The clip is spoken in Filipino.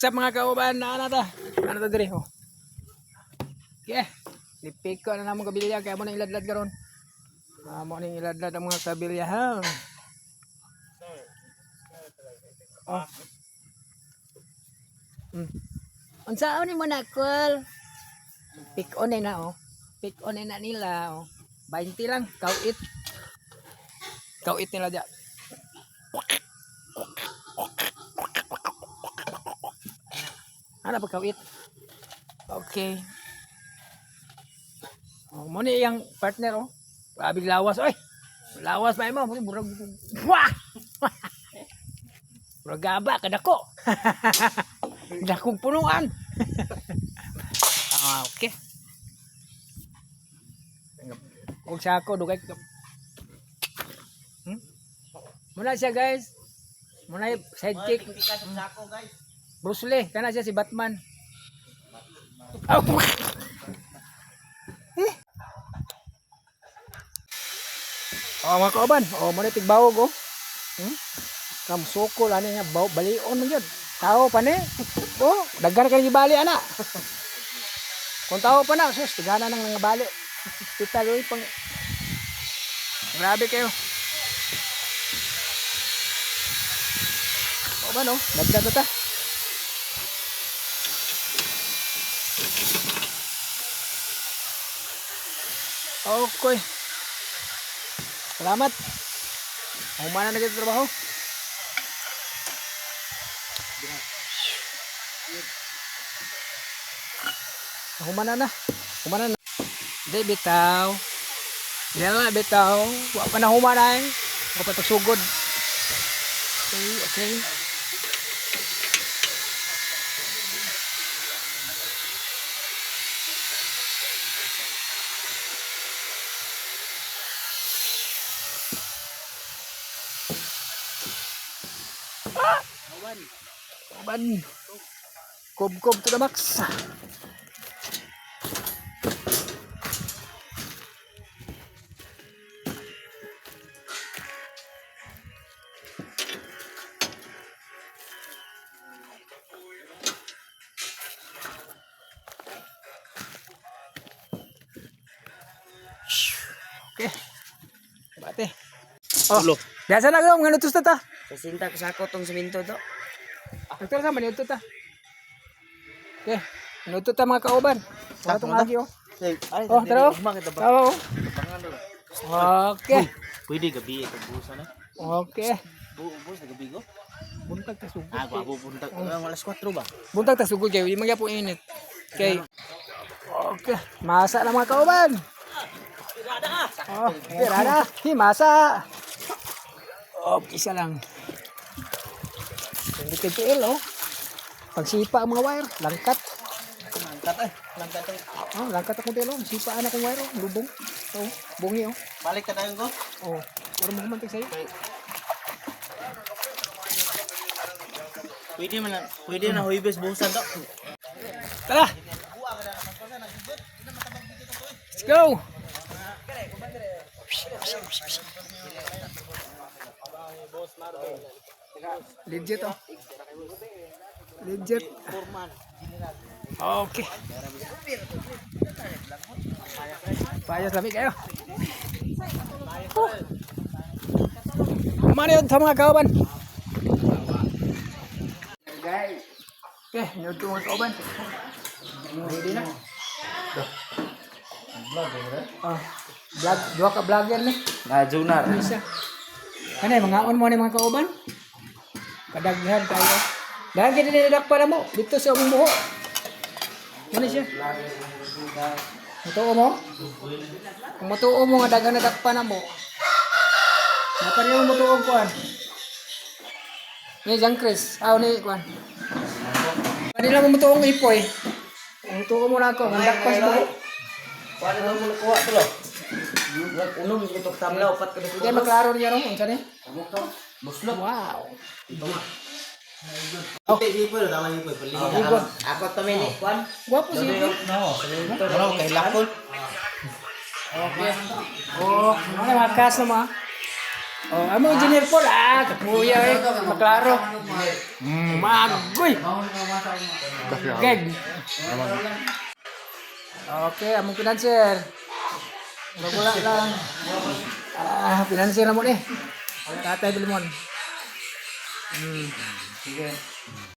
What's up mga kauban? Ano ta diri oh. Okay. Lipik ko na namong kabilya kaya mo nang iladlad karon. Mo nang iladlad ang mga kabilya ha. Oh. Unsaon ni mo na call? Pick on na oh. Pick on na nila oh. 20 lang, kauit. Kauit nila diyan. Ano ba kauit? Okay. Oh, mo ni yang partner oh. Grabe lawas oy. Lawas pa mo, burag. Wah! Buragaba kadako. Dakong punuan. Okay. Kung sa ako dugay. Muna siya guys. Muna sidekick. Bruce Lee, kana siya si Batman. Oh. Oh mga kauban, oh mo na tigbawog oh. Kam sokol ani nga balion man gyud. Tao pa ni. Oh, daghan ka gibali ana. Kung tao pa na, sus tigana nang nangabali. Hospital oy pang. Grabe kayo. Oh ba no? Dagdag ta. Okay. Salamat. Humana na kita trabaho. Humana na. Humana na. Di bitaw. Dela bitaw. Wa pa na humana eh. Wa pa tagsugod. Okay, okay. Ban. Kob to the max. Okay. Bate. Oh, biasa na ko ngano tus ta. Kasinta ko sa ako tong semento to. Doktor sa man ito ta. Okay. Ano ta mga kauban? Wala tong agi oh. Oh, tara. Oh. Okay. Pwede gabi ito busa na. Okay. Busa sa gabi ko. Buntag ta sugod. Babo buntag. Alas 4 ba? Buntag ta sugod kay di man gyapon init. Okay. Okay. Masa na mga kauban. Oh, pirada. Masa. Oh, isa lang. Hindi PPL oh. Pagsipa ang mga wire, langkat. Langkat eh. Langkat eh. Oh, langkat akong telo. Sipa anak kong wire oh, lubong. Oh, bungi oh. Balik ka tayo ko. Oh, para mo kumantik sa'yo. Pwede na huibes busan to. Tara! Let's go! Legit oh. Legit. Okay. Payas lamig kayo. Mana yun sa mga kauban? Guys. Okay, yun ito mga kauban. Ready na? Vlog, dua ka vlogger ni. Junar. Isa. Kanay mga on mo ni mga kauban. Kadaghan kayo. Dahil kita niladak para mo dito sa among buho. Ano siya? Matuo mo? Kung matuo mo nga daghan na dakpa na mo. Napa niyo matuo kuan? Ni Jang Chris, ni kuan. Kanila mo matuo ng ipoy. Kung matuo mo na ako, dakpa sa buho. Paano na mo nakuha to lo? Unom ko tok tamlaw pat ka dito. Kaya maklaro niya ron unsa ni? Buslok. Wow. Okay, hipoy tama hipoy pali. Ako to mini kuan. Guwapo siya. No, kay lapon. Okay. Oh, ano makas na mga? Oh, amo engineer Paul kapuya maklaro. Magoy. Gag. Okay, among financer. Wala lang. Financer na mo ni. Tatay Bilmon. Sige.